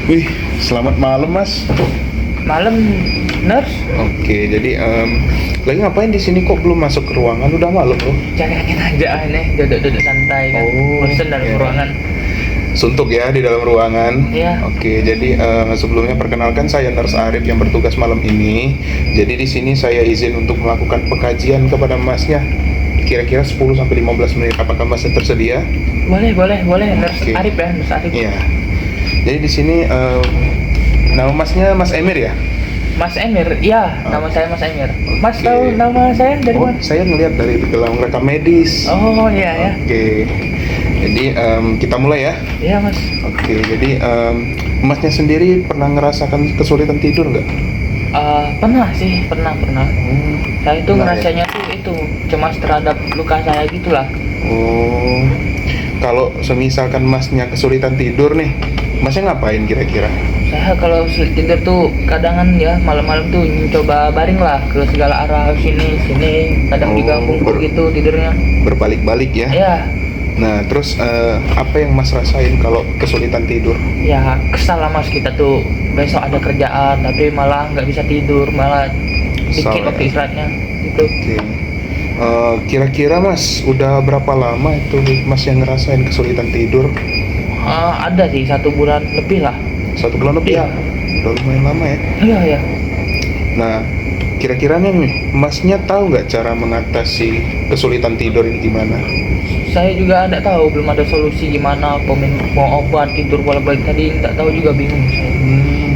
Wih, selamat malam Mas. Malam, nurse. Oke, jadi lagi ngapain di sini kok belum masuk ke ruangan? Udah malam loh. Cari angin aja nih, duduk-duduk santai kan. Oh, Bosen dalam iya. ruangan. Suntuk ya di dalam ruangan. Iya. Oke, jadi sebelumnya perkenalkan saya Nurse Arif yang bertugas malam ini. Jadi di sini saya izin untuk melakukan pengkajian kepada Masnya. Kira-kira 10 sampai 15 menit. Apakah Masnya tersedia? Boleh, nurse Oke. Arif ya, nurse Arif. Iya. Jadi di sini nama Masnya Mas Emir ya? Mas Emir, iya, nama saya Mas Emir. Mas Oke. tahu nama saya dari Oh, mana? saya ngelihat dari gelang rekam medis. Oh, iya ya. Oke, jadi kita mulai ya. Iya, Mas. Oke, jadi Masnya sendiri pernah ngerasakan kesulitan tidur nggak? Pernah sih, pernah. Saya itu Pernah, ngerasanya tuh itu cemas terhadap luka saya gitulah. Oh, kalau semisalkan Masnya kesulitan tidur nih, Masnya ngapain kira-kira? Saya kalau tidur tuh kadangan ya malam-malam tuh coba baring lah ke segala arah sini, kadang juga bungkuk gitu tidurnya. Berbalik-balik ya? Ya, Nah, terus apa yang Mas rasain kalau kesulitan tidur? ya kesal lah Mas, kita tuh besok ada kerjaan tapi malah nggak bisa tidur, malah Kesal, dikit ya? waktu istirahatnya gitu. Oke. Kira-kira Mas, udah berapa lama itu Mas yang ngerasain kesulitan tidur? Ada sih 1 bulan lebih lah. 1 bulan lebih? Iya. Udah lumayan lama ya. Iya. Nah, kira-kira nih, Masnya tahu nggak cara mengatasi kesulitan tidur ini gimana? Saya juga nggak tahu, belum ada solusi gimana mau obat tidur bolak-balik tadi, nggak tahu juga, bingung saya.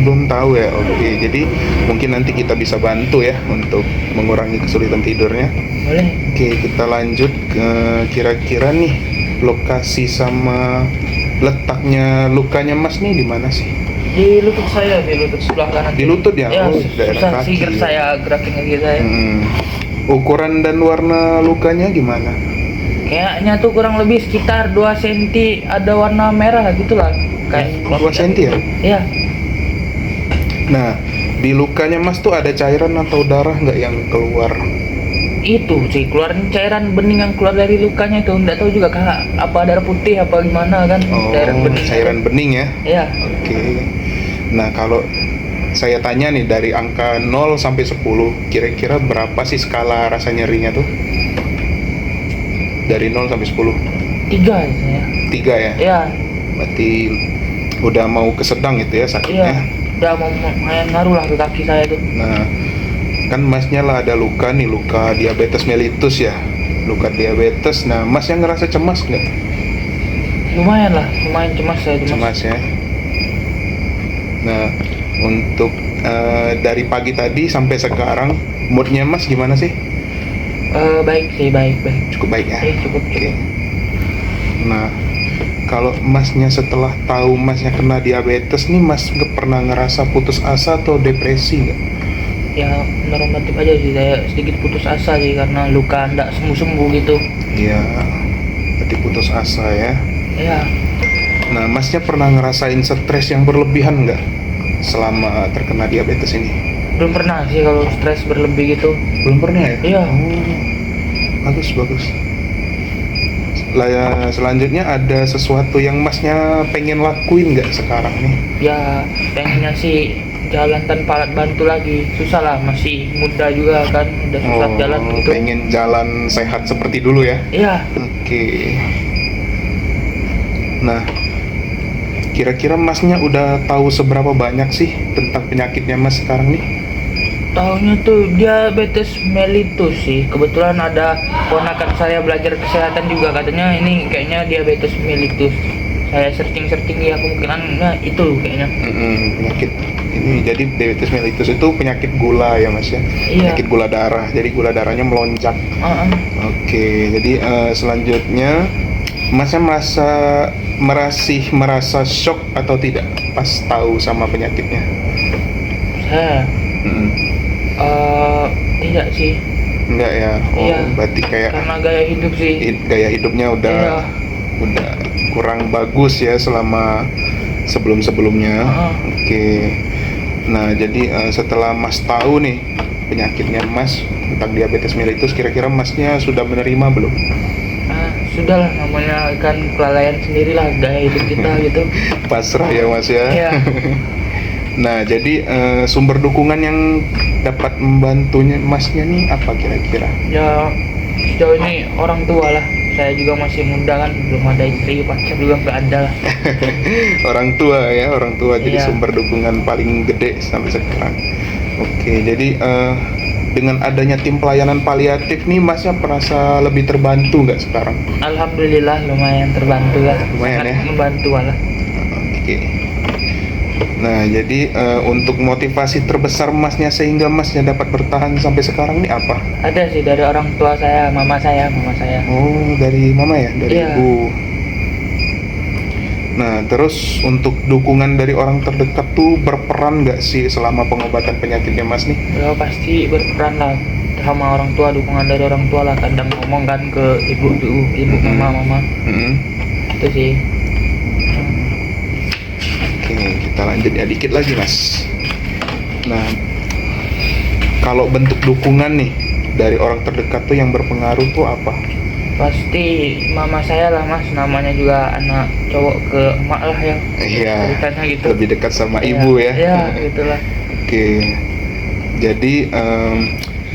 Belum tahu ya. Oke, jadi mungkin nanti kita bisa bantu ya untuk mengurangi kesulitan tidurnya. Boleh. Oke, kita lanjut ke kira-kira nih lokasi sama letaknya lukanya Mas nih di mana sih? Di lutut saya, di lutut sebelah kanan. Di lutut ya? Ya, Oh, daerah susah kaki. sih saya gerakin kaki saya. Ukuran dan warna lukanya gimana? Kayaknya tuh kurang lebih sekitar 2 cm, ada warna merah gitu lah. Kayak 2 cm ya? Iya. Nah, di lukanya Mas tuh ada cairan atau darah nggak yang keluar? Itu sih keluar cairan bening yang keluar dari lukanya itu, nggak tahu juga kak apa darah putih apa gimana kan. Oh, Cairan bening ya? iya. Oke. Nah, kalau saya tanya nih dari angka 0 sampai 10, kira-kira berapa sih skala rasa nyerinya tuh? Dari 0 sampai 10. 3 ya. 3 ya? Iya. Berarti udah mau ke sedang itu ya sakitnya. Iya, udah mau ngaruh lah ke kaki saya tuh. Nah, kan Masnya lah ada luka nih, luka diabetes mellitus ya. Luka diabetes. Nah, Mas yang ngerasa cemas nggak? Lumayan cemas saya tuh, Cemas Mas. ya. Nah, untuk dari pagi tadi sampai sekarang moodnya Mas gimana sih? Baik sih, baik. Cukup baik ya? Cukup. Oke. Nah, kalau Masnya setelah tahu Masnya kena diabetes nih, Mas nggak pernah ngerasa putus asa atau depresi nggak? Ya normatif aja sih, saya sedikit putus asa sih karena luka ndak sembuh gitu. Iya, berarti putus asa ya. Iya. Nah, Masnya pernah ngerasain stres yang berlebihan nggak selama terkena diabetes ini? Belum pernah sih kalau stres berlebih gitu. Belum pernah ya? Iya. Oh, bagus. Lah ya, selanjutnya ada sesuatu yang Masnya pengen lakuin nggak sekarang nih? Ya pengennya sih jalan tanpa alat bantu lagi, susah lah, masih muda juga kan, udah susah jalan gitu. Pengen jalan sehat seperti dulu ya? Iya. Oke. Nah, kira-kira Masnya udah tahu seberapa banyak sih tentang penyakitnya Mas sekarang nih? Tahunya tuh diabetes mellitus sih. Kebetulan ada ponakan saya belajar kesehatan juga, katanya ini kayaknya diabetes mellitus. Saya searching ya, kemungkinan itu kayaknya. Penyakit ini, jadi diabetes mellitus itu penyakit gula ya Mas ya? Iya. Penyakit gula darah, jadi gula darahnya melonjak. Oke, jadi selanjutnya Masnya merasa shock atau tidak pas tahu sama penyakitnya? Saya tidak sih. Enggak ya? Oh, Iya. berarti kayak Karena gaya hidup sih. gaya hidupnya udah Iya. kurang bagus ya selama sebelum-sebelumnya. Oke. Nah, jadi setelah Mas tahu nih penyakitnya Mas tentang diabetes mellitus, kira-kira Masnya sudah menerima belum? sudahlah, namanya kan kelalaian sendirilah gaya hidup kita gitu. Pasrah ya Mas ya. Iya. Nah, jadi sumber dukungan yang dapat membantunya Masnya nih apa kira-kira? Ya sejauh ini orang tua lah, saya juga masih muda kan, belum ada istri, pacar juga nggak ada lah. Orang tua ya, orang tua jadi Iya. sumber dukungan paling gede sampai sekarang. Oke, jadi dengan adanya tim pelayanan paliatif nih Masnya merasa lebih terbantu nggak sekarang? Alhamdulillah lumayan terbantu lah. Lumayan Sangat ya? membantu lah. Oke. Nah, jadi untuk motivasi terbesar Masnya sehingga Masnya dapat bertahan sampai sekarang nih apa? Ada sih dari orang tua saya, mama saya. Oh, dari mama ya, dari Iya. ibu. Nah, terus untuk dukungan dari orang terdekat tuh berperan nggak sih selama pengobatan penyakitnya Mas nih? Ya pasti berperan lah sama orang tua, dukungan dari orang tua lah. Kadang ngomong kan ke ibu mama Mm-mm. itu sih. Oke, kita lanjut ya dikit lagi Mas. Nah, kalau bentuk dukungan nih dari orang terdekat tuh yang berpengaruh tuh apa? Pasti mama saya lah Mas, namanya juga anak cowok ke emak lah yang Iya, ceritanya gitu. lebih dekat sama Iya, ibu ya. Iya gitulah. Oke, jadi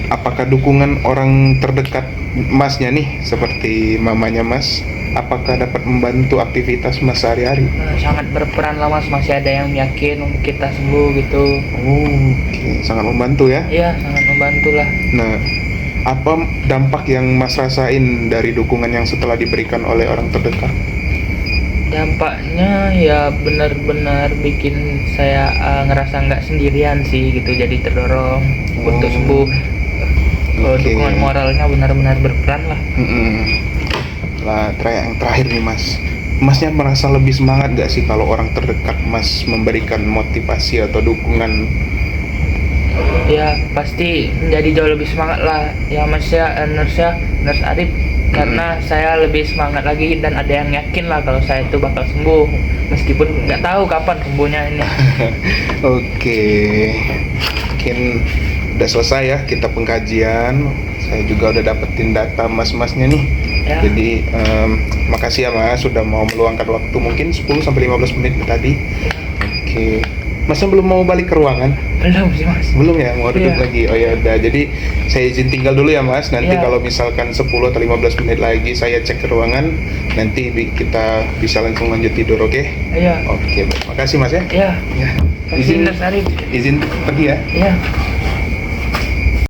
apakah dukungan orang terdekat Masnya nih, seperti mamanya Mas, apakah dapat membantu aktivitas Mas sehari-hari? Sangat berperan lah Mas, masih ada yang yakin kita sembuh gitu. Oh, oke, sangat membantu ya. Iya sangat membantu lah. Nah, apa dampak yang Mas rasain dari dukungan yang setelah diberikan oleh orang terdekat? Dampaknya ya benar-benar bikin saya ngerasa nggak sendirian sih gitu, jadi terdorong untuk sembuh. Oke. Dukungan moralnya benar-benar berperan lah. Lah, yang terakhir nih Mas, Masnya merasa lebih semangat gak sih kalau orang terdekat Mas memberikan motivasi atau dukungan? Ya pasti menjadi jauh lebih semangat lah ya Mas ya, Nurse Arif, karena saya lebih semangat lagi dan ada yang yakin lah kalau saya itu bakal sembuh meskipun nggak tahu kapan sembuhnya ini. Oke, mungkin udah selesai ya kita pengkajian. Saya juga udah dapetin data mas-masnya nih. Ya. Jadi makasih ya Mas sudah mau meluangkan waktu mungkin 10-15 menit tadi. Oke. Masnya belum mau balik ke ruangan? Belum sih Mas. Belum ya, mau duduk Iya. lagi. Oh ya udah. Jadi saya izin tinggal dulu ya Mas. Nanti Iya. kalau misalkan 10 atau 15 menit lagi saya cek ke ruangan, nanti kita bisa langsung lanjut tidur, oke? Iya. Oke, baik. Makasih Mas ya. Iya. Ya. Izin Nurse Arif. Izin pergi ya. Iya.